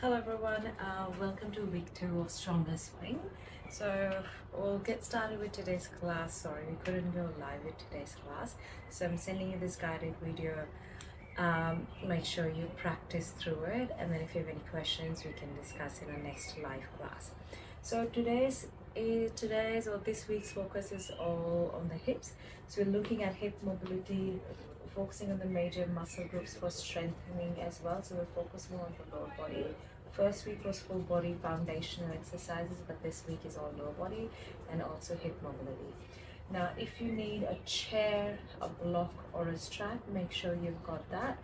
Hello everyone, welcome to week 2 of Strongher Swing. So we'll get started with today's class. Sorry, we couldn't go live with today's class. So I'm sending you this guided video. Make sure you practice through it, and then if you have any questions, we can discuss in our next live class. So today's or this week's focus is all on the hips. So we're looking at hip mobility, focusing on the major muscle groups for strengthening as well. So we'll focus more on the lower body. First week was full body foundational exercises, but this week is all lower body and also hip mobility. Now, if you need a chair, a block, or a strap, make sure you've got that.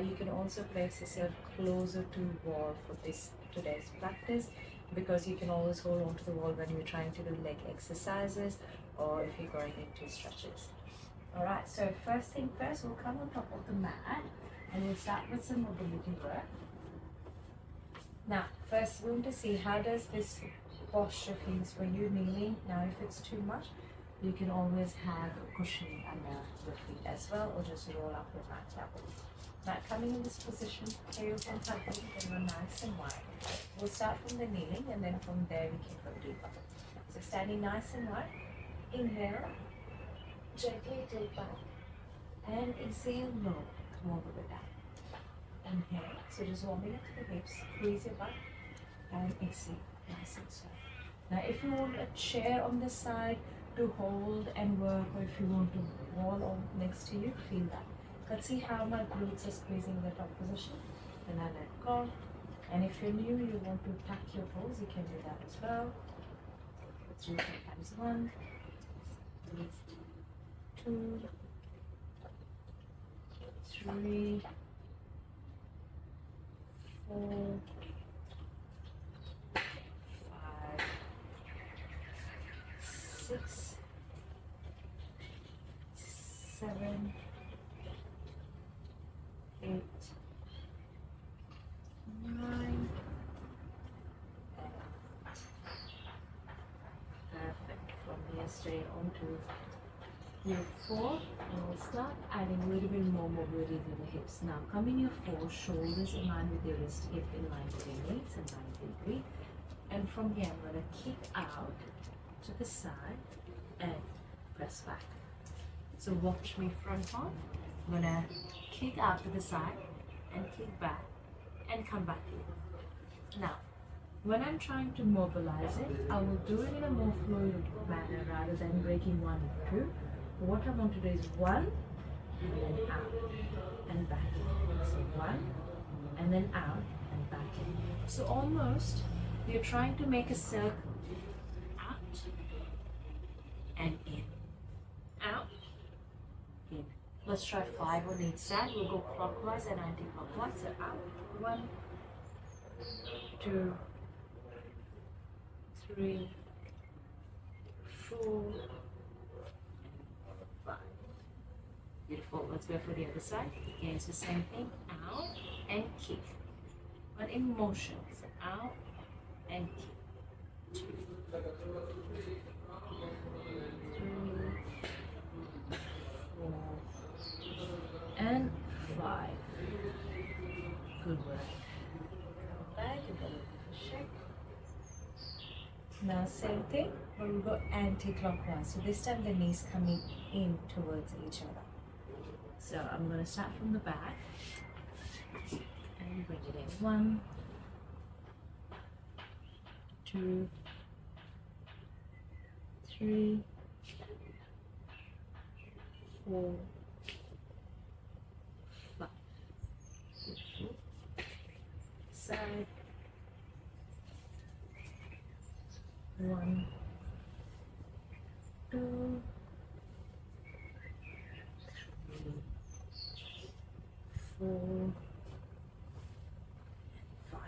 You can also place yourself closer to the wall for today's practice, because you can always hold on to the wall when you're trying to do leg exercises or if you're going into stretches. Alright, so first thing first, we'll come on top of the mat and we'll start with some mobility work. Now, first we want to see how does this posture feels for you kneeling. Now, if it's too much, you can always have a cushion under your feet as well, or just roll up your mat level. Now, coming in this position, tails on tucking, and we're nice and wide. We'll start from the kneeling, and then from there we can go deeper. So standing nice and wide, inhale, gently tilt back, and exhale low, come over the down. Inhale, so just warming up to the hips, squeeze your butt, and exhale, nice and slow. Now, if you want a chair on this side to hold and work, or if you want to wall on next to you, feel that. Let's see how my glutes are squeezing in the top position, and I let go. And if you're new, you want to tuck your toes, you can do that as well. 3 times 1, 2, 3, 4, 5, 6, 7, 8, 9. Perfect. From here straight on to your 4, and we'll start adding a little bit more mobility to the hips. Now, coming your 4, shoulders in line with your wrist, hip in line with your knees and 90 degree. And from here, I'm going to kick out to the side and press back. So watch me front on. I'm going to kick out to the side and kick back and come back in. Now, when I'm trying to mobilize it, I will do it in a more fluid manner rather than breaking 1 or 2. What I want to do is 1 and then out and back in. So 1 and then out and back in. So almost you're trying to make a circle out and in. Out, in. Let's try 5 on each side. We'll go clockwise and anti-clockwise. So out, 1, 2, 3, 4, 5. Beautiful. Let's go for the other side. Again, it's the same thing. Out and kick. But in motion. So out and kick. 2, 3, 4, and 5. Good work. Come back and go shake. Now same thing, but we'll go anti-clockwise. So this time the knees coming in towards each other. So I'm going to start from the back and bring it in. 1, 2, 3, 4, 5. Beautiful. Side. 1, 2, 3, 4, 5.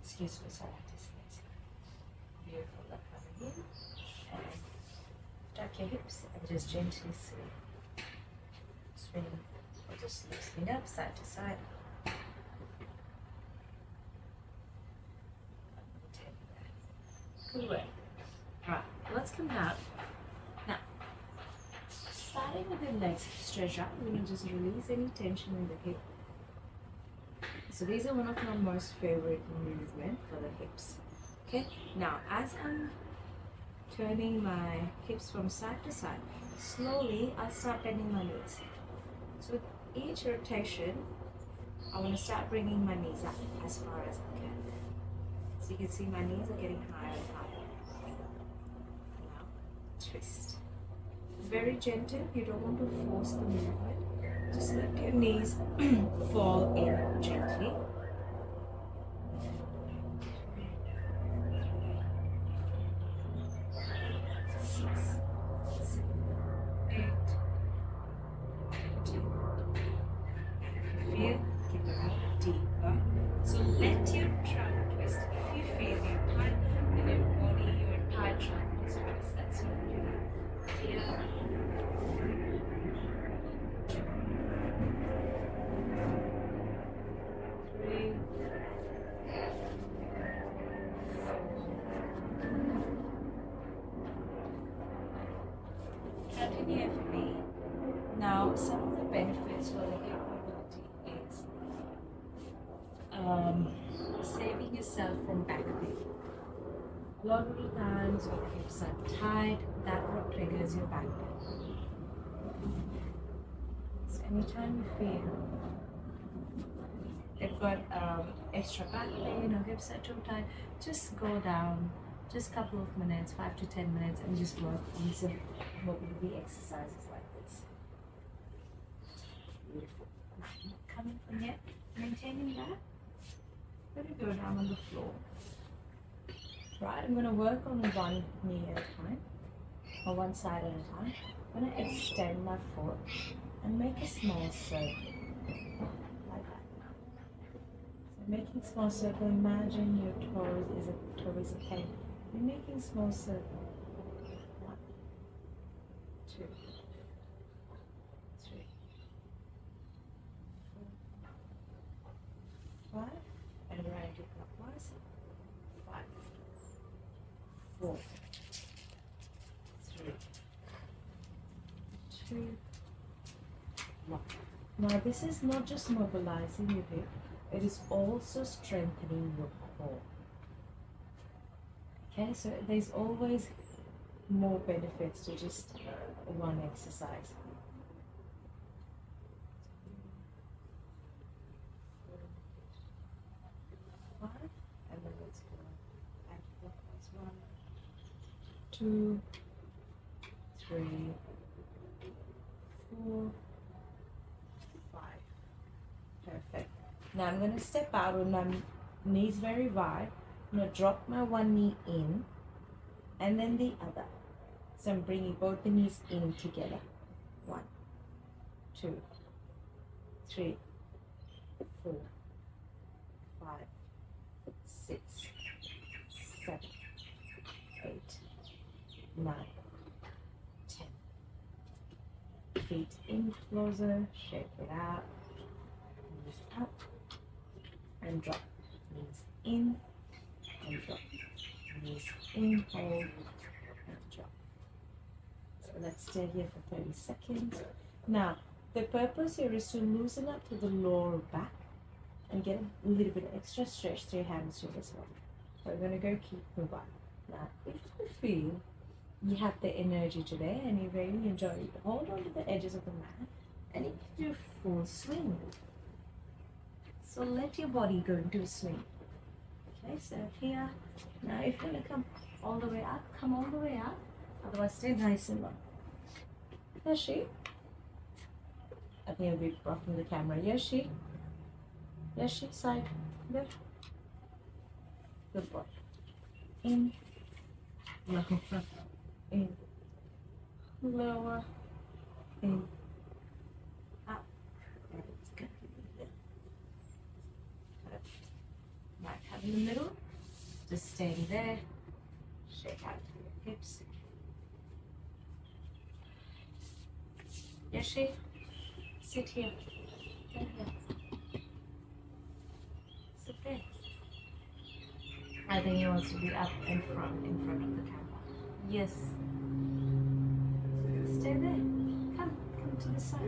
Excuse me, sorry, this is beautiful. That coming in, and tuck your hips and just gently swing, or just swing up side to side. Good work. Alright, let's come down. Now, starting with the legs stretch out, we're going to just release any tension in the hip So these are one of my most favorite movement for the hips. Okay, now as I'm turning my hips from side to side, slowly I'll start bending my knees. So with each rotation, I want to start bringing my knees up as far as I can. So you can see my knees are getting higher and higher. Now, twist. Very gentle, you don't want to force the movement. Just let your knees fall in gently. 6, 7, 8, 10. If you feel, keep it out deeper. So let your trunk twist. If you feel you're tight in your body, your entire trunk wants to twist. That's what you do. Here. 2, 3, 4. Continue for me. Now, some of the benefits for the hip mobility is saving yourself from back pain. A lot of the times when your hips are tight, that what triggers your back pain. So anytime you feel you've got extra back pain or hips are too tight, just go down just a couple of minutes, 5 to 10 minutes, and just work on some mobility exercises like this. Beautiful. Coming from here, maintaining that. I'm going to go down on the floor. Right, I'm going to work on one knee at a time, or one side at a time. I'm going to extend my foot and make a small circle, like that. So making small circle, imagine your toe is a pen. You're making small circle. 1, 2, 3, 4, 5, and we're anti-clockwise. 5, 4, 3, 2, 1. Now this is not just mobilizing your hip, it is also strengthening your core. Okay, so there's always more benefits to just one exercise. 5, and then let's go anti-clockwise. 1, 2, 3, 4, 5. Perfect. Now I'm going to step out with my knees very wide. I'm going to drop my one knee in and then the other. So I'm bringing both the knees in together. 1, 2, 3, 4, 5, 6, 7, 8, 9, 10. Feet in closer, shake it out, knees up and drop, knees in and drop, knees in, hold and drop. So let's stay here for 30 seconds. Now, the purpose here is to loosen up to the lower back and get a little bit of extra stretch to your hamstring as well. So we're going to go keep moving. Now, if you feel you have the energy today and you really enjoy it, hold on to the edges of the mat and you can do full swing. So let your body go into a swing. Okay, so here, now if you're going to come all the way up, come all the way up, otherwise stay nice and long. Yoshi, I think I'll be blocking the camera. Yoshi, Yoshi, side, there. Good boy. In, lower, in, lower, in, up. It's good. Right, have in the middle, just staying there. Shake out your hips. Yoshi, sit here. Sit here. Sit there. I think he wants to be up in front of the camera. Yes. Stay there. Come to the side.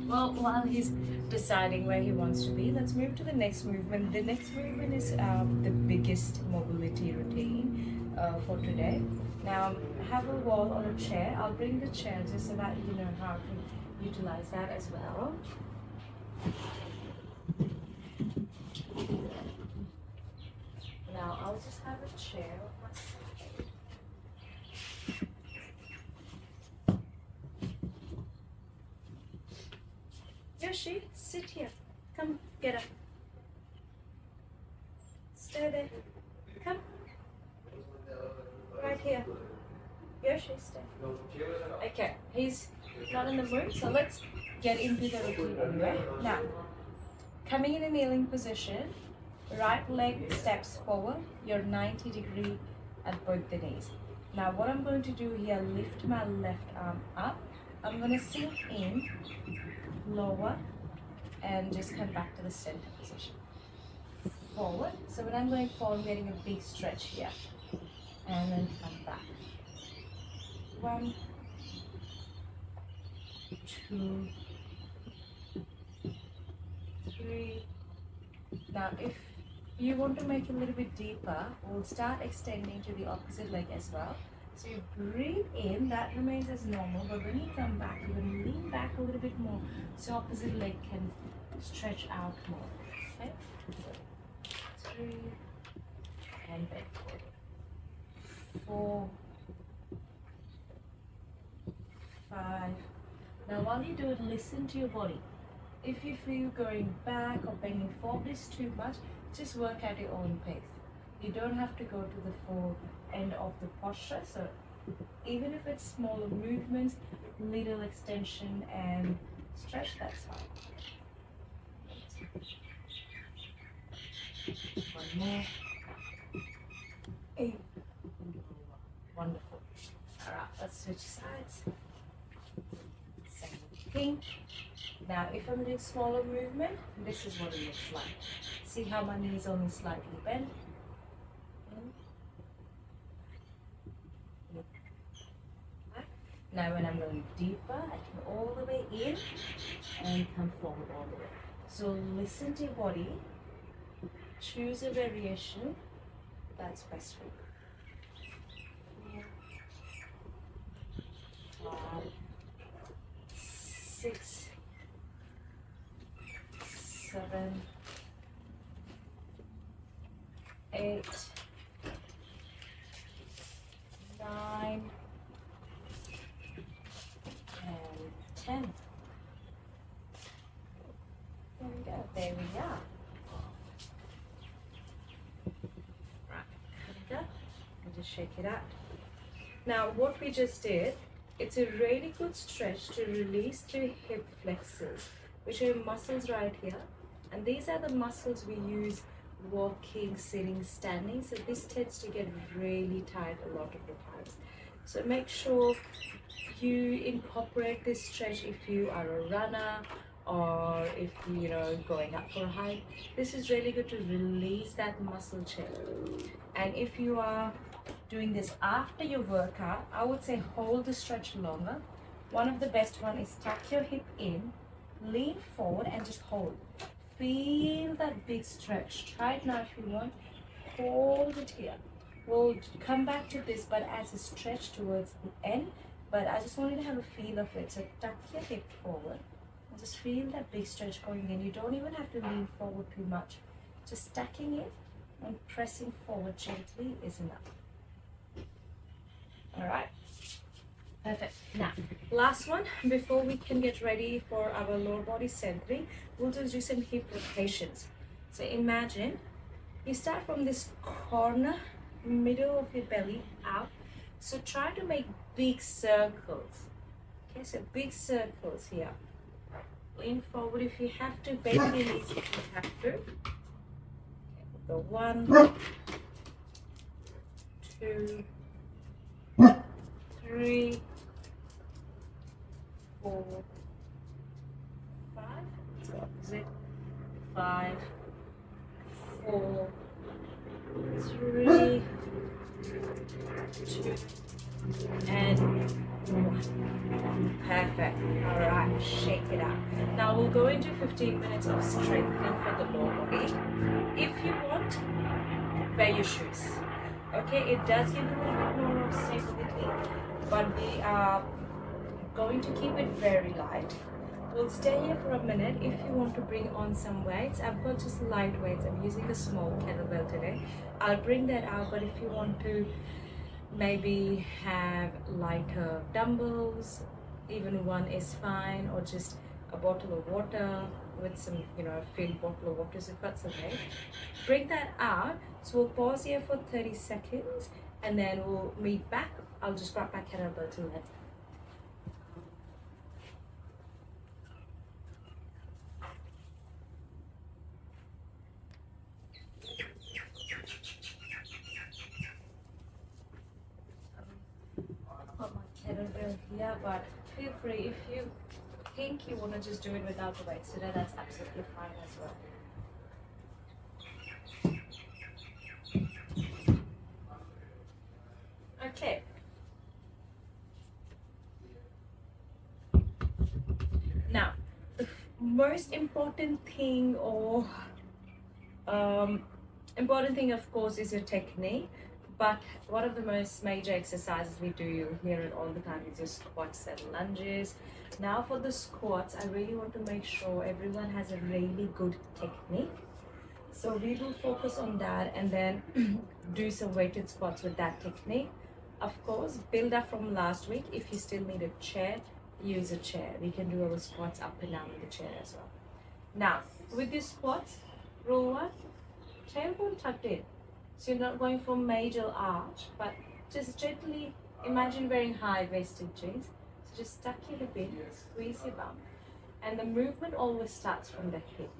Well, while he's deciding where he wants to be, let's move to the next movement. The next movement is the biggest mobility routine for today. Now, have a wall or a chair. I'll bring the chair just so that you know how to utilize that as well. Now, I'll just have a chair on my side. Yoshi, sit here. Come, get up. Stay there. Come. Right here. Yoshi, stay. Okay, he's not in the mood, so let's get into the routine anyway. Now, coming in a kneeling position, right leg steps forward, you're 90-degree at both the knees. Now, what I'm going to do here, lift my left arm up. I'm going to sink in, lower, and just come back to the center position. Forward. So when I'm going forward, I'm getting a big stretch here. And then come back. 1, 2, 3. Now, if you want to make it a little bit deeper, we'll start extending to the opposite leg as well. So you breathe in, that remains as normal, but when you come back, you're going to lean back a little bit more so opposite leg can stretch out more. Okay? 3, and back forward. 4, 5. Now while you do it, listen to your body. If you feel going back or bending forward is too much, just work at your own pace. You don't have to go to the full end of the posture. So even if it's smaller movements, little extension and stretch, that's fine. One more. 8. Wonderful. Alright, let's switch sides. Same thing. Now, if I'm doing smaller movement, this is what it looks like. See how my knees only slightly bend? Now, when I'm going deeper, I can all the way in and come forward all the way. So listen to your body. Choose a variation that's best for you. 4, 5, 6, 7, 8, 9, and 10. There we go. There we are. Right, cut it up and just shake it out. Now, what we just did, it's a really good stretch to release the hip flexors, which are muscles right here. And these are the muscles we use walking, sitting, standing. So this tends to get really tight a lot of the times. So make sure you incorporate this stretch if you are a runner or if you know going up for a hike. This is really good to release that muscle chain. And if you are doing this after your workout, I would say hold the stretch longer. One of the best one is tuck your hip in, lean forward and just hold. Feel that big stretch. Try it now if you want. Hold it here. We'll come back to this, but as a stretch towards the end. But I just want you to have a feel of it. So tuck your hip forward and just feel that big stretch going in. You don't even have to lean forward too much. Just stacking it and pressing forward gently is enough. All right. Perfect. Now, last one before we can get ready for our lower body centering, we'll just do some hip rotations. So imagine you start from this corner, middle of your belly out. So try to make big circles. Okay, so big circles here. Lean forward if you have to, bend your knees if you have to. Okay, we'll go 1, 2, 3, 4, 5. Let's go opposite. 5, 4, 3, 2, and One. Perfect. All right, shake it out. Now we'll go into 15 minutes of strengthening for the lower body. If you want, wear your shoes. Okay, it does give you a little bit more of stability, but we are going to keep it very light. We'll stay here for a minute. If you want to bring on some weights, I've got just light weights. I'm using a small kettlebell today. I'll bring that out, but if you want to maybe have lighter dumbbells, even one is fine, or just a bottle of water with some, a filled bottle of water, so that's okay. Bring that out. So we'll pause here for 30 seconds and then we'll meet back. I'll just grab my kettlebell to let. Got my kettlebell here, but feel free if you think you want to just do it without the weights today, that's absolutely fine as well. Okay. Now, the most important thing, or important thing, of course, is your technique. But one of the most major exercises we do, you'll hear it all the time, is your squats and lunges. Now for the squats, I really want to make sure everyone has a really good technique. So we will focus on that and then do some weighted squats with that technique. Of course, build up from last week. If you still need a chair, use a chair. We can do our squats up and down with the chair as well. Now, with these squats, rule one, tailbone tucked in. So you're not going for major arch, but just gently imagine wearing high-waisted jeans. So just tuck your hip in, squeeze your bum. And the movement always starts from the hip,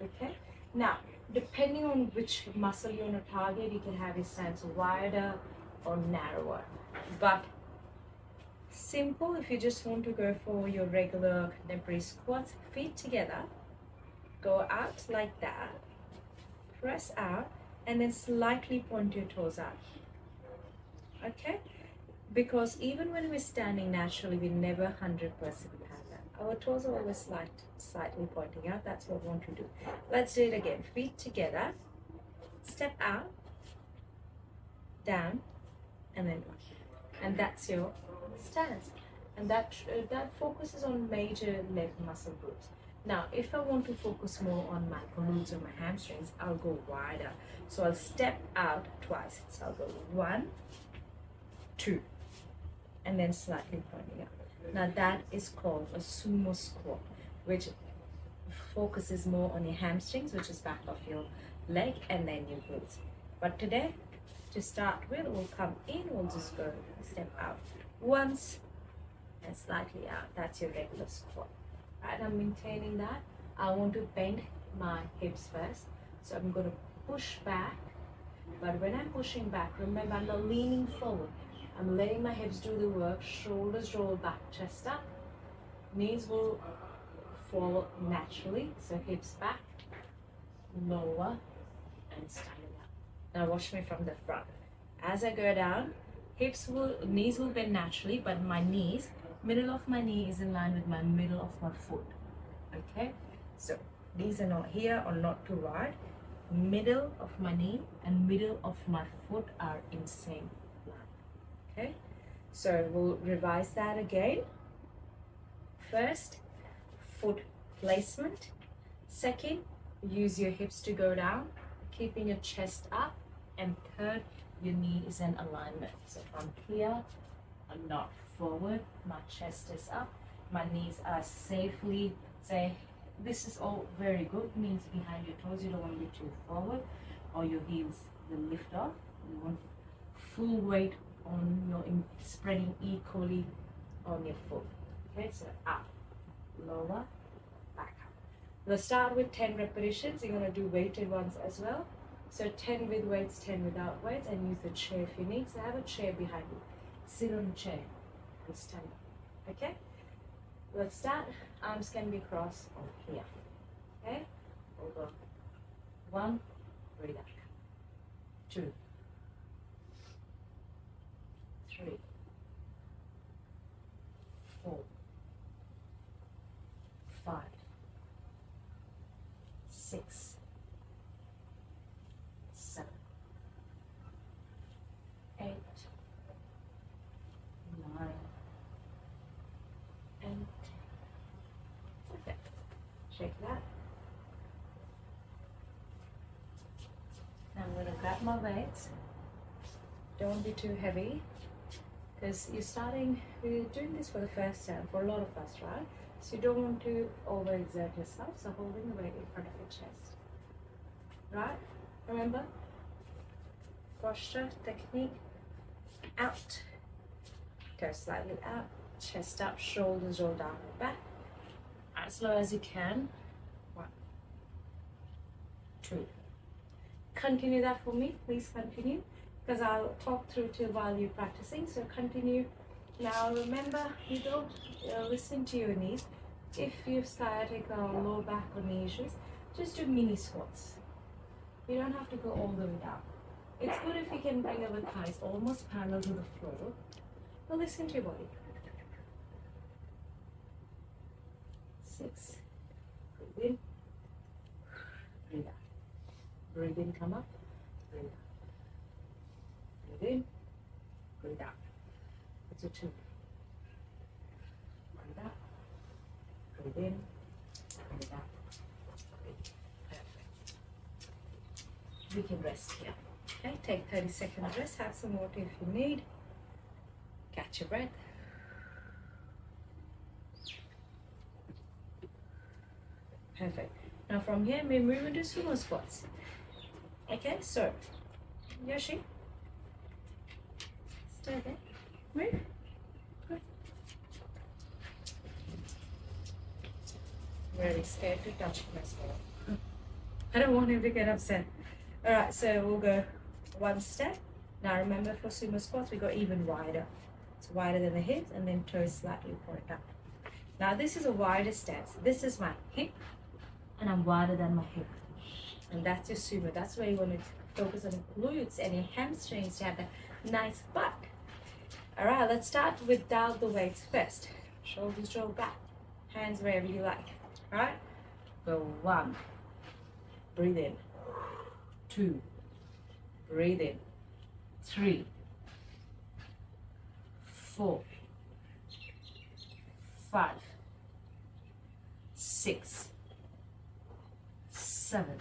okay? Now, depending on which muscle you want to target, you can have your stance wider or narrower. But simple, if you just want to go for your regular contemporary squats, feet together, go out like that, press out, and then slightly point your toes out. Okay? Because even when we're standing naturally, we never 100% have that. Our toes are always slightly pointing out. That's what we want to do. Let's do it again. Feet together, step out, down, and then up. And that's your stance. And that focuses on major leg muscle groups. Now, if I want to focus more on my glutes or my hamstrings, I'll go wider. So I'll step out twice. So I'll go 1, 2, and then slightly pointing out. Now that is called a sumo squat, which focuses more on your hamstrings, which is back of your leg, and then your glutes. But today, to start with, we'll come in, we'll just go step out once and slightly out. That's your regular squat. Right, I'm maintaining that. I want to bend my hips first. So I'm going to push back. But when I'm pushing back, remember I'm not leaning forward. I'm letting my hips do the work. Shoulders roll back, chest up. Knees will fall naturally. So hips back, lower, and standing up. Now watch me from the front. As I go down, knees will bend naturally, but my knees, middle of my knee is in line with my middle of my foot. Okay, so these are not here or not too wide. Middle of my knee and middle of my foot are in same line. Okay, so we'll revise that again. First, foot placement. Second, use your hips to go down, keeping your chest up. And third, your knee is in alignment. So from here, I'm not forward, my chest is up, my knees are safely, this is all very good, means behind your toes. You don't want to be too forward or your heels will lift off. You want full weight on your, spreading equally on your foot. Okay, so up, lower, back up. We'll start with 10 repetitions. You're going to do weighted ones as well. So 10 with weights, 10 without weights, and use the chair if you need. So have a chair behind you. Sit on the chair and stand up. Okay? Let's start. Arms can be crossed on here. Okay? Hold on. 1, breathe out. 2, 3, Shake that. Now I'm going to grab my weights. Don't be too heavy, because we're doing this for the first time for a lot of us, right? So you don't want to overexert yourself, so holding the weight in front of your chest, right? Remember, posture, technique, out, go slightly out, chest up, shoulders roll down and back, as low as you can. 1, 2. Continue that for me, please continue, because I'll talk through till while you're practicing, so continue. Now remember, you don't listen to your knees. If you have sciatic or low back or knee issues, just do mini squats. You don't have to go all the way down. It's good if you can bring your thighs almost parallel to the floor, but listen to your body. 6, breathe in, breathe out. Breathe in, come up, breathe out. Breathe in, breathe out. That's a 2. Breathe out. Breathe in, breathe out. Breathe. Perfect. We can rest here. Okay, take 30 seconds rest. Have some water if you need. Catch your breath. Perfect. Now from here, we move into sumo squats. Okay, so Yoshi, stay there. Move. Good. Really scared to touch myself. I don't want him to get upset. All right, so we'll go 1 step. Now remember, for sumo squats, we go even wider. It's wider than the hips, and then toes slightly point up. Now this is a wider stance. This is my hip, and I'm wider than my hip. And that's your sumo. That's where you want to focus on your glutes and your hamstrings to have a nice butt. All right, let's start without the weights first. Shoulders roll back, hands wherever you like. All right, go 1, breathe in, 2, breathe in, 3, 4, 5, 6, 7,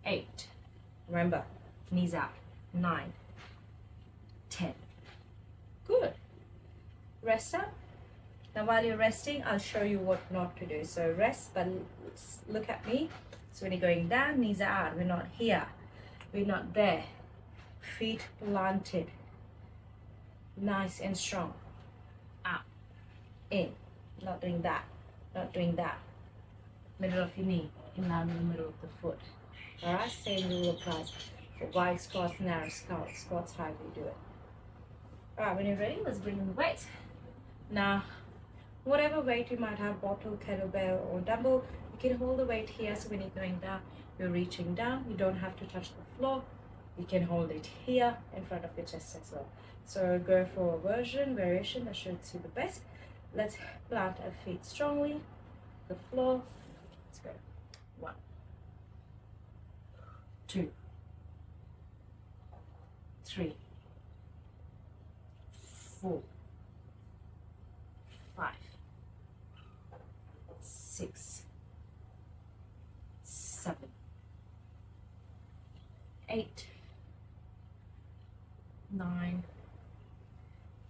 8. Remember, knees out. 9, 10. Good. Rest up. Now while you're resting, I'll show you what not to do. So rest, but look at me. So when you're going down, knees are out. We're not here. We're not there. Feet planted. Nice and strong. Out. In. Not doing that. Not doing that. Middle of your knee. In line with the middle of the foot. Alright, same rule applies for wide squats, narrow squats, however you do it. Alright, when you're ready, let's bring in the weights. Now, whatever weight you might have, bottle, kettlebell, or dumbbell, you can hold the weight here, so when you're going down, you're reaching down. You don't have to touch the floor. You can hold it here in front of your chest as well. So go for a variation that suits you the best. Let's plant our feet strongly. The floor. Let's go. 1, 2, 3, 4, 5, 6, 7, 8, 9,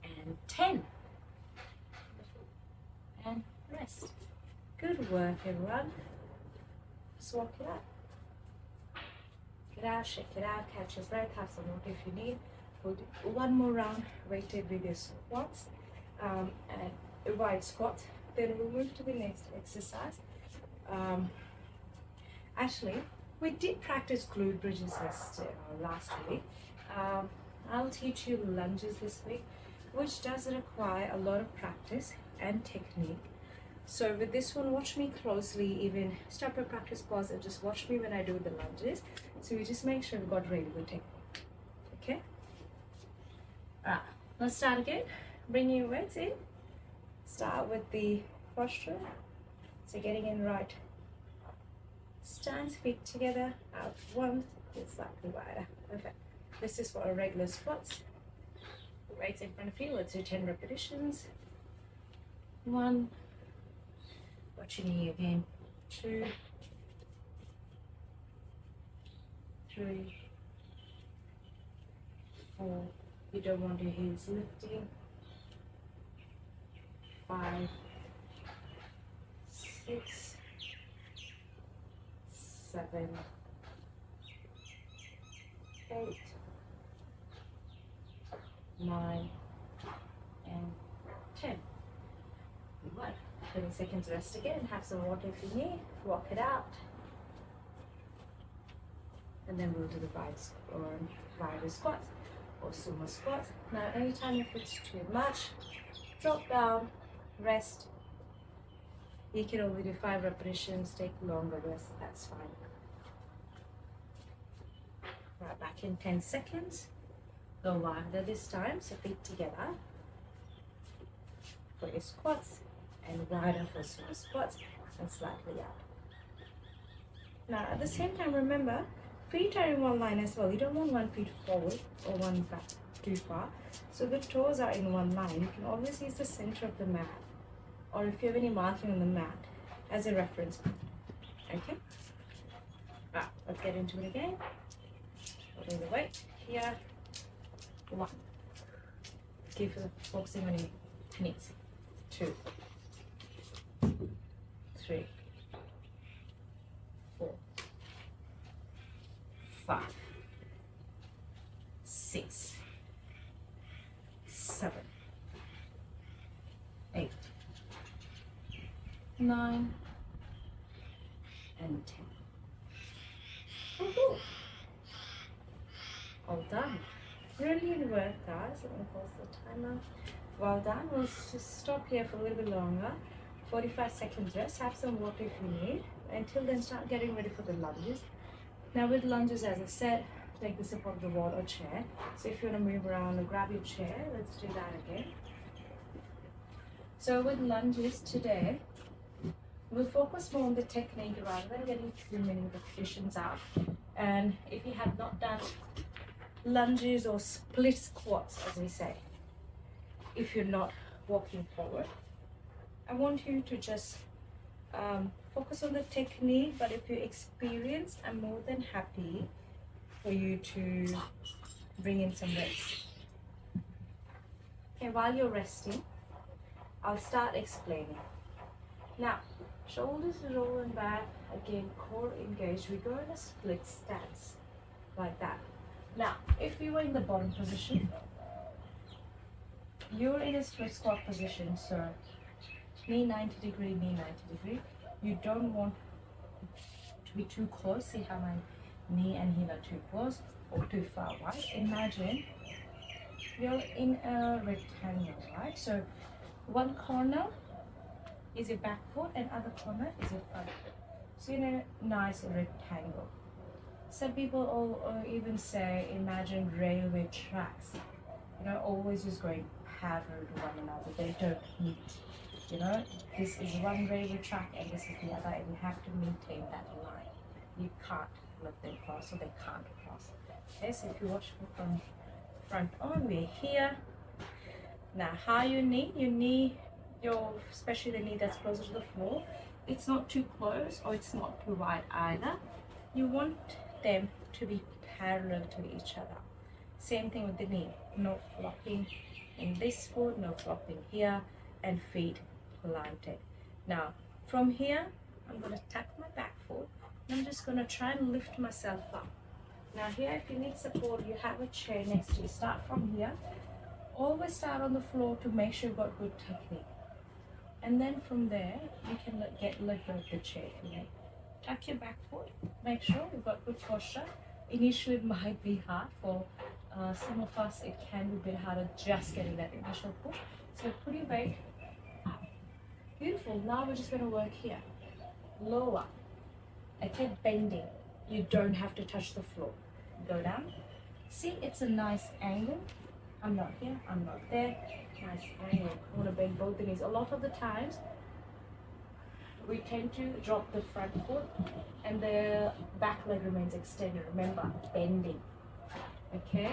and 10. And rest. Good work, everyone. Just walk it out. Get out, shake it out, catch your breath, have some water if you need. We'll do 1 more round, weighted with your squats and a wide squat. Then we'll move to the next exercise. Actually, we did practice glute bridges last week. I'll teach you lunges this week, which does require a lot of practice and technique. So with this one, watch me closely, even stop your practice, pause, and just watch me when I do the lunges. So we just make sure we've got really good technique. Okay? Alright, let's start again. Bring your weights in. Start with the posture. So getting in right stance, feet together, out once, and slightly wider. Perfect. This is for our regular squats. Weights in front of you. Let's do 10 repetitions. 1, Watch your knee again. 2, 3, 4. You don't want your heels lifting. 5, 6, 7, 8, 9, and 10. Good. 20 seconds rest again. Have some water if you need. Walk it out. And then we'll do the rider squats or sumo squats. Now, anytime if it's too much, drop down, rest. You can only do 5 repetitions, take longer rest, that's fine. Right, back in 10 seconds. Go wider this time, so feet together for your squats and wider for sumo squats and slightly up. Now, at the same time, remember, feet are in one line as well. You don't want one foot forward or one back too far. So the toes are in one line. You can always use the center of the mat, or if you have any marking on the mat, as a reference point. Okay? Let's get into it again. Putting the weight here. 1. Keep focusing on your knees. 2, 3, 4, 5, 6, 7, 8, 9, and 10. Woohoo! All done. Brilliant work, guys. Let me pause the timer. Well done. We'll just stop here for a little bit longer. 45 seconds rest. Have some water if you need. Until then, start getting ready for the lunges. Now with lunges, as I said, take the support of the wall or chair. So if you want to move around or grab your chair, let's do that again. So with lunges today, we'll focus more on the technique rather than getting too many repetitions out. And if you have not done lunges or split squats, as we say, if you're not walking forward, I want you to just focus on the technique, but if you're experienced, I'm more than happy for you to bring in some rest. Okay, while you're resting, I'll start explaining. Now, shoulders rolling back, again, core engaged. We go in a split stance, like that. Now, if you were in the bottom position, you're in a split squat position, so knee 90 degree, knee 90 degree. You don't want to be too close. See how my knee and heel are too close or too far, right? Imagine you're in a rectangle, right? So one corner is your back foot and other corner is your front foot. So in a nice rectangle. Some people even say, imagine railway tracks. You know, always just going parallel to one another. They don't meet. You know, this is one railway track and this is the other, and you have to maintain that line. You can't let them cross, or they can't cross. Okay, so if you watch from front on, we're here. Now, how your knee, especially the knee that's closer to the floor, it's not too close or it's not too wide either. You want them to be parallel to each other. Same thing with the knee. No flopping in this foot, no flopping here, and feet planted. Now, from here, I'm going to tuck my back foot. And I'm just going to try and lift myself up. Now here, if you need support, you have a chair next to you. Start from here. Always start on the floor to make sure you've got good technique. And then from there, you can let go of the chair if you need. Tuck your back foot. Make sure you've got good posture. Initially, it might be hard for some of us. It can be a bit harder just getting that initial push. So put your weight up. Beautiful. Now we're just going to work here. Lower. Okay, bending. You don't have to touch the floor. Go down. See, it's a nice angle. I'm not here, I'm not there. Nice angle. I want to bend both the knees. A lot of the times, we tend to drop the front foot and the back leg remains extended. Remember, bending. Okay?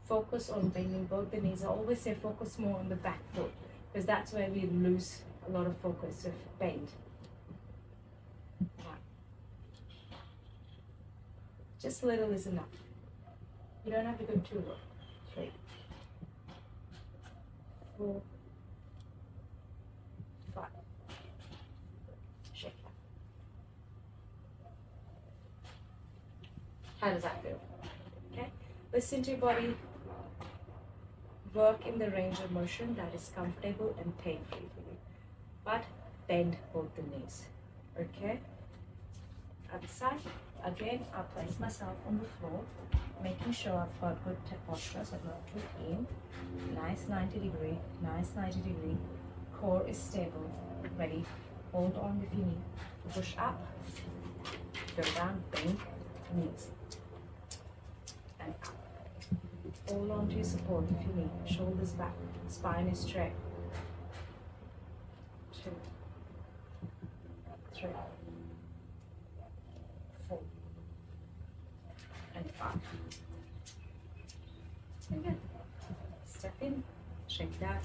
Focus on bending both the knees. I always say focus more on the back foot because that's where we lose a lot of focus. So bend. One. Just a little is enough. You don't have to go too low. 3, 4, 5. Shake that. How does that feel? Okay. Listen to your body. Work in the range of motion that is comfortable and pain-free for you. But bend both the knees. Okay? Other side. Again, I'll place myself on the floor, making sure I've got good posture, so I'm not too in. Nice 90 degree, nice 90 degree. Core is stable, ready. Hold on if you need. Push up, go down, bend, knees, and up. Hold on to your support if you need. Shoulders back, spine is straight. 2, 3, 4, and 5. Again, step in, shake that,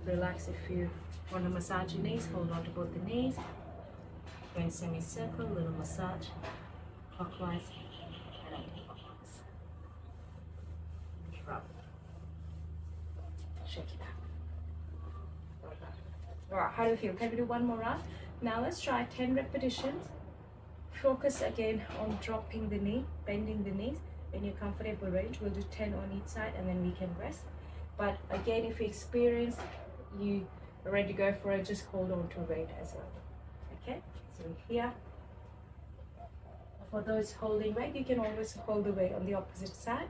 relax. If you want to massage your knees, hold on to both the knees. Go in semicircle, little massage, clockwise and anti-clockwise. Rub, shake it out. Alright, how do you feel? Can we do one more round? Now let's try 10 repetitions. Focus again on dropping the knee, bending the knees. In your comfortable range, we'll do 10 on each side and then we can rest. But again, if you experience you are ready to go for it, just hold on to weight as well. Okay, so here, for those holding weight, you can always hold the weight on the opposite side.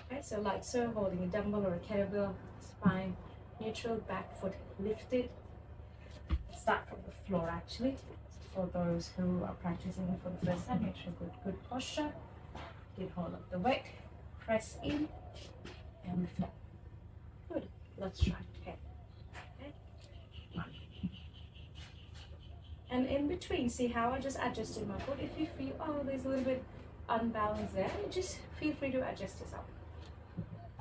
Okay, so like so, holding a dumbbell or a kettlebell, spine neutral, back foot lifted. Start from the floor actually. For those who are practicing it for the first time, make sure good posture. Get hold of the weight, press in, and lift up. Good. Let's try 10. Okay. 1. And in between, see how I just adjusted my foot. If you feel, oh, there's a little bit unbalanced there, just feel free to adjust yourself.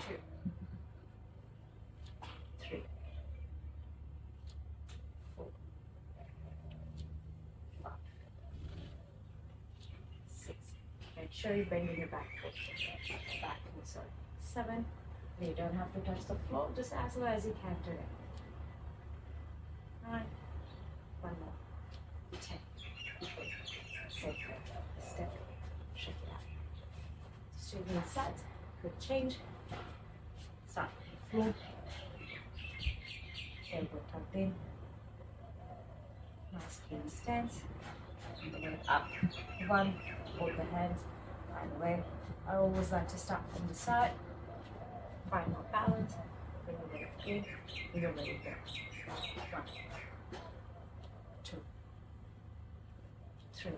2, 3, 4, 5, 6. Make sure you're bending your back foot. Back, sorry. 7. You don't have to touch the floor, just as low as you can today. 9. One more. 10. Step, shake it out. Straighten the sides. Good change. Side, floor. Elbow tucked in. Nice clean stance. Bring it up. 1. Hold the hands. Find the way. I always like to start from the side. Find more balance. Bring the weight in. Bring the weight there. 1, 2, 3,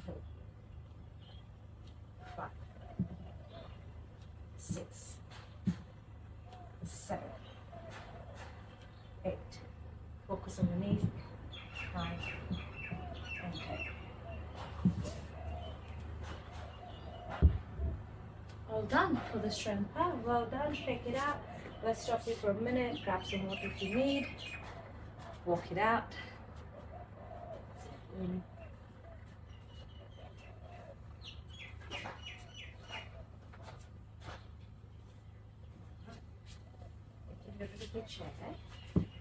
4, 5, 6, 7, 8. Focus on the knees. 9 and 10. All done for the strength part. Well done. Shake it out. Let's stop here for a minute. Grab some water if you need. Walk it out. Give it a good check.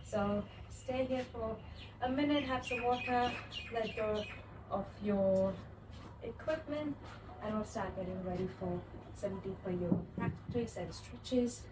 So stay here for a minute. Have some water. Let go of your equipment, and we'll start getting ready for some deeper yoga practice and stretches.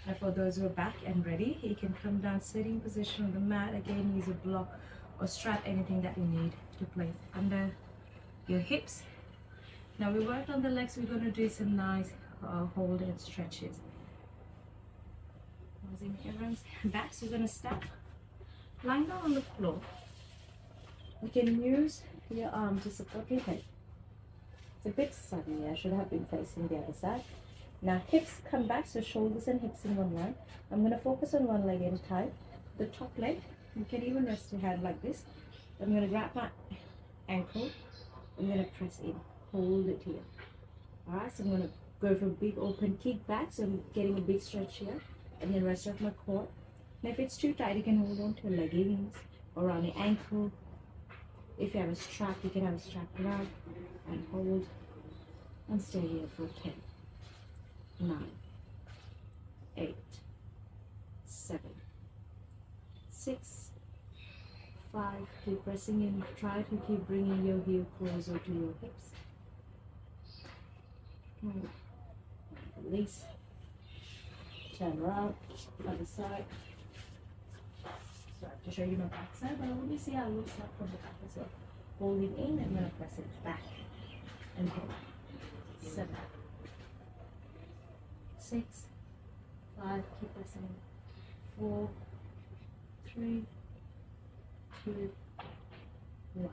And for those who are back and ready, you can come down sitting position on the mat. Again, use a block or strap, anything that you need to place under your hips. Now we worked on the legs. We're going to do some nice hold and stretches. Using everyone's back, so you're going to step, lying down on the floor. You can use your arm to support your head. It's a bit sunny. I should have been facing the other side. Now hips come back, so shoulders and hips in one line. I'm going to focus on one leg at a time. The top leg, you can even rest your hand like this. I'm going to grab my ankle. I'm going to press in, hold it here. Alright, so I'm going to go for a big open kick back, so I'm getting a big stretch here, and then rest of my core. And if it's too tight, you can hold on to leggings or around your ankle. If you have a strap, you can have a strap around and hold and stay here for 10, 9, 8, 7, 6, 5. Keep pressing in. Try to keep bringing your heel closer to your hips. Release. Turn around. Other side. So I have to show you my back side, but let me see how it looks like from the back as well. Hold it in and then press it back and hold. 7, 6, 5. Keep pressing. 4, 3, 2, 1.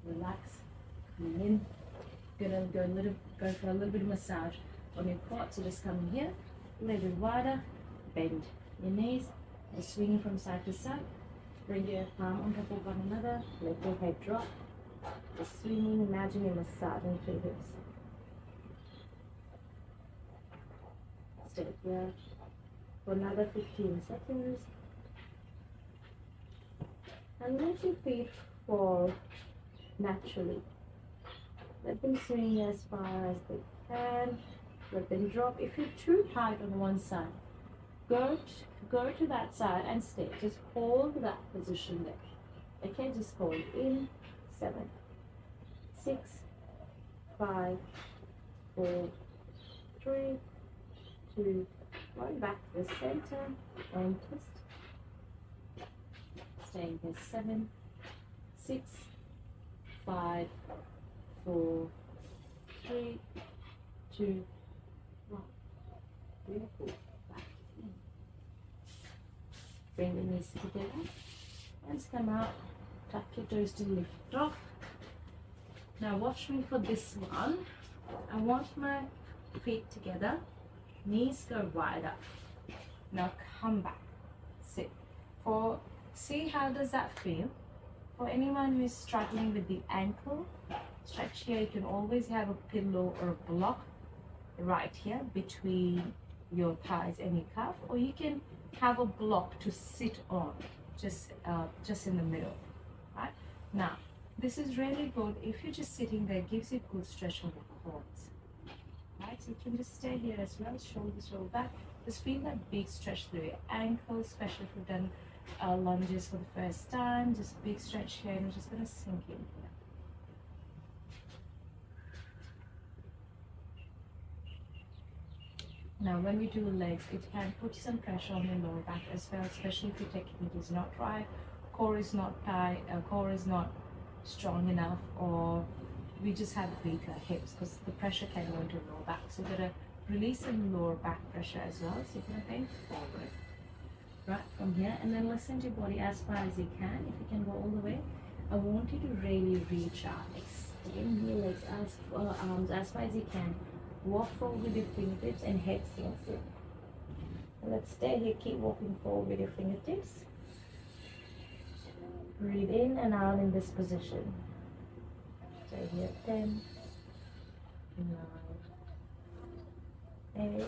Relax. Come in. Gonna go for a little bit of massage on your quad. So just come in here, a little bit wider, bend your knees, and swinging from side to side. Bring your palm on top of one another. Let your head drop. Just swinging. Imagine you're massaging through hips. Stay here for another 15 seconds. And let your feet fall naturally. Let them swing as far as they can. Let them drop. If you're too tight on one side, go to that side and stay. Just hold that position there. Okay, just hold in. 7, 6, 5, 4, 3, 2, 1. Back to the center and twist. Staying here. 7, 6, 5, 4, 3, 2, 1. Beautiful. Back in. Bring the knees together. Hands come out. Tuck your toes to lift off. Now watch me for this one. I want my feet together. Knees go wide up. Now come back. Sit. See how does that feel? For anyone who is struggling with the ankle stretch here, you can always have a pillow or a block right here between your thighs and your calf, or you can have a block to sit on just in the middle. Right now, this is really good if you're just sitting there. It gives you a good stretch on the quads. Right, so you can just stay here as well. Shoulders roll back. Just feel that big stretch through your ankles, especially if you've done lunges for the first time. Just big stretch here, and I'm just going to sink in here. Now when we do legs, it can put some pressure on your lower back as well, especially if your technique is not right, core is not tight, core is not strong enough, or we just have weaker hips, because the pressure can go into lower back. So you're going to release some lower back pressure as well. So you're going to bend forward, right, from here, and then listen to your body as far as you can. If you can go all the way, I want you to really reach out, extend your legs arms as far as you can. Walk forward with your fingertips and head sinks in. And let's stay here. Keep walking forward with your fingertips. Breathe in and out in this position. Stay here. 10, 9, 8,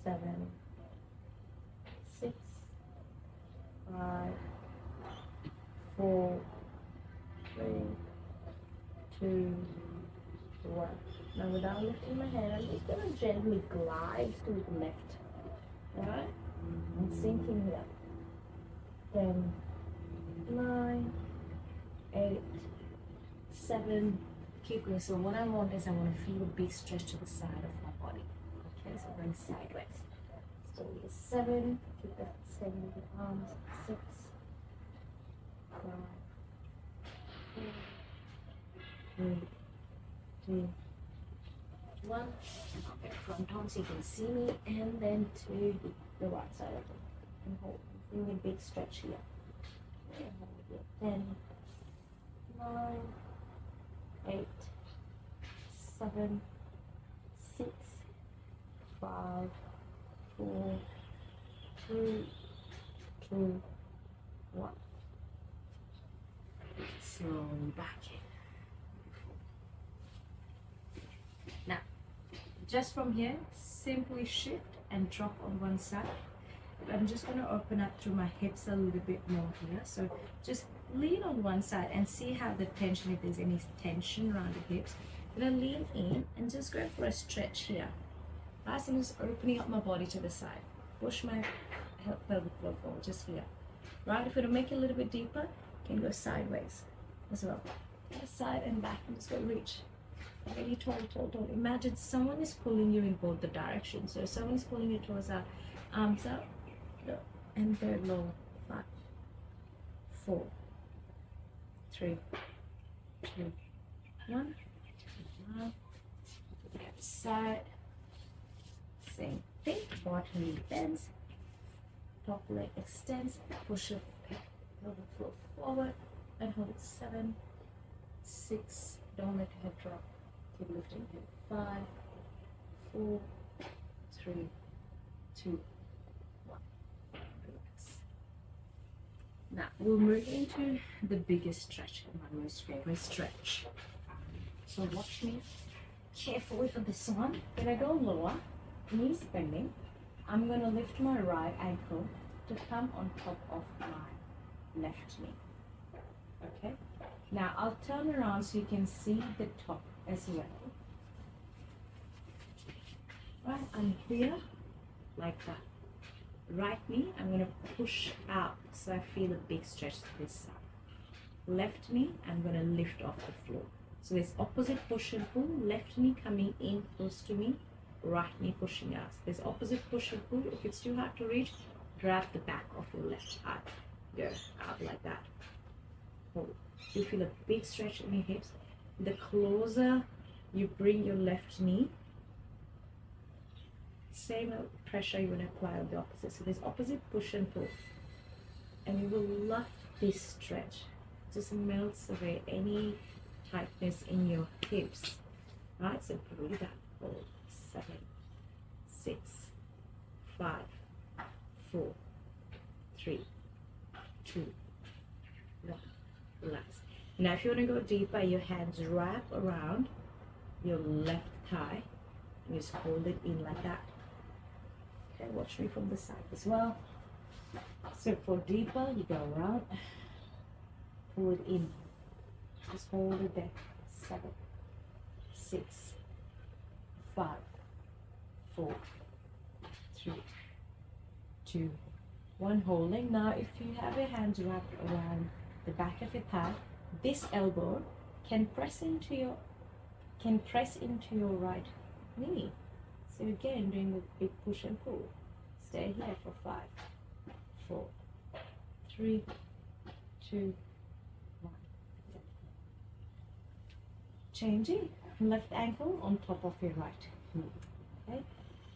7, 6, 5, 4, 3, 2, 1. Now without lifting my head, I'm just going to gently glide to the left. Alright? And sinking here. 10, 9, 8, 7. Keep going. So what I want is I want to feel a big stretch to the side of my body. Okay, so going sideways. So 7. Keep that extending with the arms. 6, 5, 4, 3, 2, 1. I'll get front on so you can see me, and then to the right side of it. And hold. Bring a big stretch here. And hold it. 10, 9, 8, 7, 6, 5, 4, 3, 2, slowly back in. Beautiful. Now, just from here, simply shift and drop on one side. I'm just going to open up through my hips a little bit more here. So just lean on one side and see how the tension, if there's any tension around the hips. I'm going to lean in and just go for a stretch here. Right, so I'm just opening up my body to the side. Push my pelvic floor forward, just here. Right, if you want to make it a little bit deeper, you can go sideways as well. Side and back, and just go reach. Really tall, tall, tall. Imagine someone is pulling you in both the directions. So someone is pulling your toes out, arms out, and go low. 5, 4, 3, 2, 1. Now, the other side. Same thing. Bottom knee bends, top leg extends. Push your pelvic floor forward and hold it. 7, 6. Don't let your head drop. Keep lifting it. 5, 4, 3, 2, 1. Relax. Now we'll move into the biggest stretch, my most favorite stretch. So watch me carefully for this one. When I go lower, knees bending, I'm going to lift my right ankle to come on top of my left knee. Okay? Now I'll turn around so you can see the top as well. Right, I'm here like that. Right knee, I'm going to push out so I feel a big stretch to this side. Left knee, I'm going to lift off the floor. So there's opposite push and pull. Left knee coming in close to me, right knee pushing out. So there's opposite push and pull. If it's too hard to reach, grab the back of your left arm. Go out like that. Hold. You feel a big stretch in your hips. The closer you bring your left knee, same pressure you would apply on the opposite. So there's opposite push and pull. And you will love this stretch. It just melts away any tightness in your hips. Right, so breathe out. Hold. 7, 6, 5, 4, 3, 2, 1. Relax. Now if you want to go deeper, your hands wrap around your left thigh and just hold it in like that. Okay, watch me from the side as well. So for deeper, you go around, pull it in, just hold it there. 7, 6, 5, 4, 3, 2, 1. Holding. Now if you have your hands wrapped around the back of your thigh, this elbow can press into your right knee. So again, doing a big push and pull. Stay here for 5, 4, 3, 2, 1. Changing. Left ankle on top of your right knee. Okay.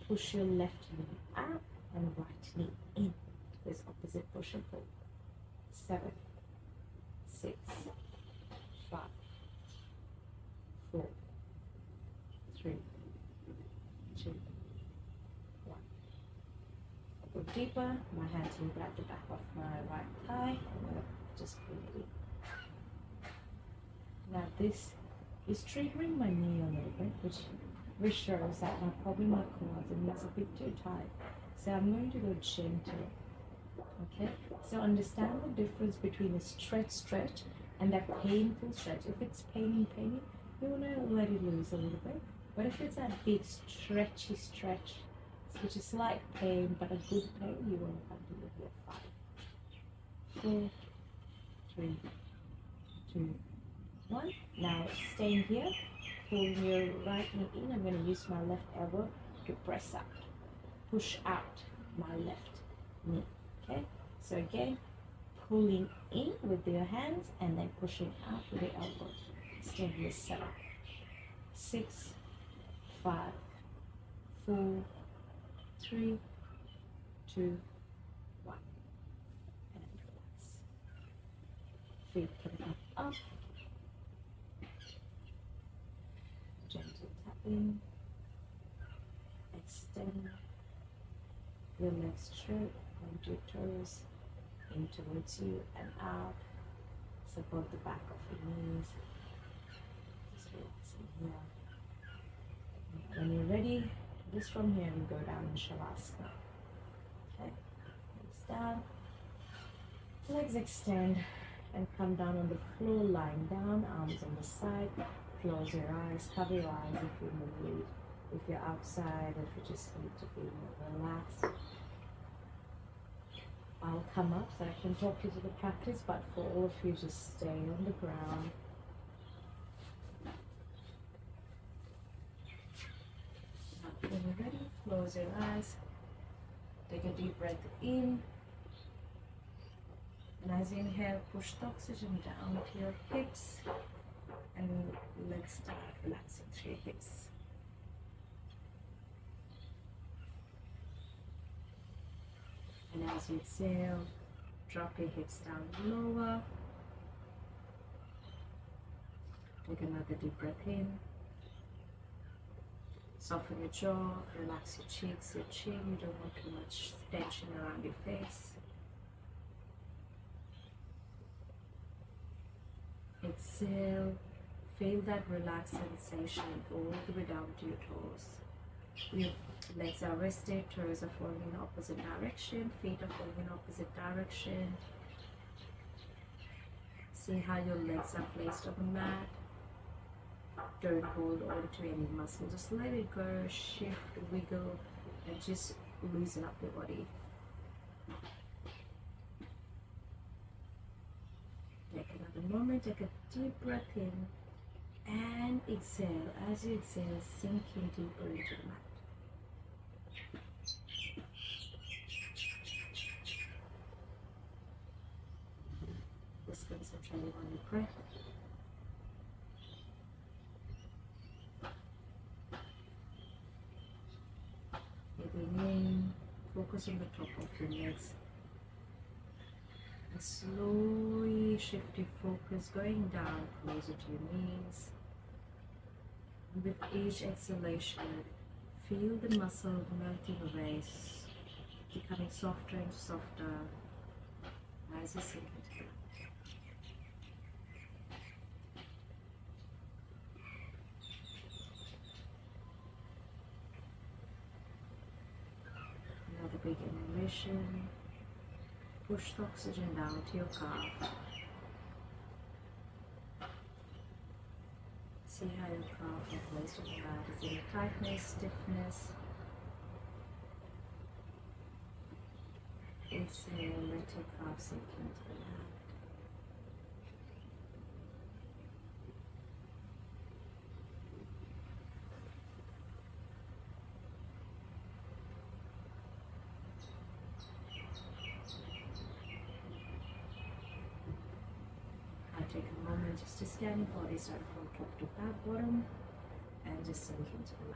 Push your left knee up and right knee in. This opposite push and pull. 7, 6, 5, 4, 3, 2, 1. Go deeper. My hands will grab the back of my right thigh. I'm going to just pull it in. Now this is triggering my knee a little bit, which shows that probably my quads and knees a bit too tight. So I'm going to go gentle. Okay, so understand the difference between a stretch and that painful stretch. If it's paining, you want to let it loose a little bit. But if it's that big stretchy stretch, which is slight pain but a good pain, you want to continue here. 5, 4, 3, 2, 1. Now staying here, pulling your right knee in. I'm going to use my left elbow to press out, push out my left knee. Okay, so again, pulling in with your hands and then pushing out with the elbow. Stay here. 7, 6, 5, 4, 3, 2, 1. And relax. Feet coming up. Gentle tapping. Extend your legs straight. Point your toes in towards you and out. support the back of your knees. Just relaxing here. When you're ready, just from here we go down in Shavasana. Okay, legs down, legs extend and come down on the floor, lying down, arms on the side. Close your eyes, cover your eyes if you need, if you're outside, if you just need to be more relaxed. I'll come up so I can talk you through the practice, but for all of you, just stay on the ground. When you're ready, close your eyes, take a deep breath in, and as you inhale, push the oxygen down to your hips, and let's start relaxing through your hips. And as you exhale, drop your hips down lower. Take another deep breath in. Soften your jaw, relax your cheeks, your chin. You don't want too much tension around your face. Exhale, feel that relaxed sensation all the way down to your toes. Your legs are rested, toes are falling in opposite direction, feet are falling in opposite direction. See how your legs are placed on the mat. Don't hold on to any muscle, just let it go, shift, wiggle, and just loosen up your body. Take another moment, take a deep breath in, and exhale. As you exhale, sink in deeper into the mat. Just concentrating on your breath. Breathing in, focus on the top of your legs. And slowly shift your focus going down closer to your knees. And with each exhalation, feel the muscle melting away, becoming softer and softer as you sink into it. Another big inhalation. Push the oxygen down to your calf. See how your calf is placed on the mat. Is there any tightness, stiffness? Exhale, let your calf sink into the mat. Take a moment just to scan your body, start from top to bottom, and just sink into the mat.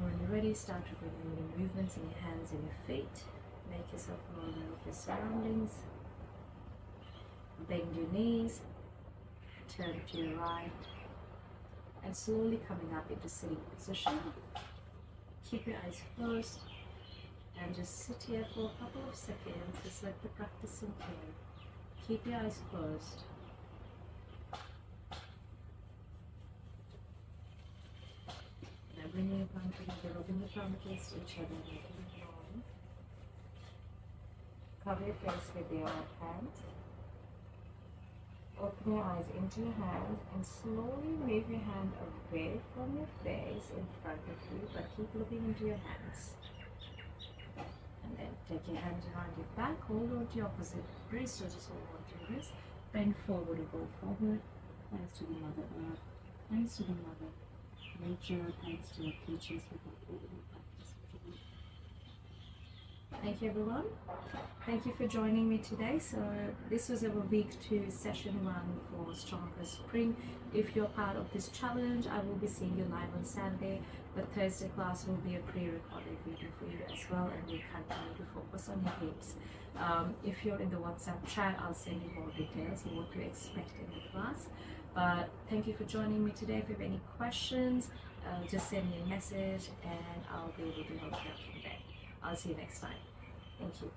When you're ready, start to bring in the movements in your hands and your feet. Make yourself more aware of your surroundings. Bend your knees, turn to your right, and slowly coming up into sitting position. Keep your eyes closed and just sit here for a couple of seconds. Just let the practice sink in. Keep your eyes closed. Bring your palm together, rubbing your palm against each other, making it long. Cover your face with your hands. Open your eyes into your hands and slowly move your hand away from your face in front of you, but keep looking into your hands. And then take your hands around your back, hold on to your opposite wrist, or just hold on to your wrist. Bend forward or go forward. Thanks to the Mother Earth. Thanks to the Mother Nature, thanks to your teachers for completing the practice of today. Thank you, everyone. Thank you for joining me today. So this was our week 2 session 1 for Stronger Spring. If you're part of this challenge, I will be seeing you live on Saturday. The Thursday class will be a pre-recorded video for you as well, and we'll continue to focus on your hips. If you're in the WhatsApp chat, I'll send you more details on what to expect in the class. But thank you for joining me today. If you have any questions, just send me a message and I'll be able to help you out from there. I'll see you next time. Thank you.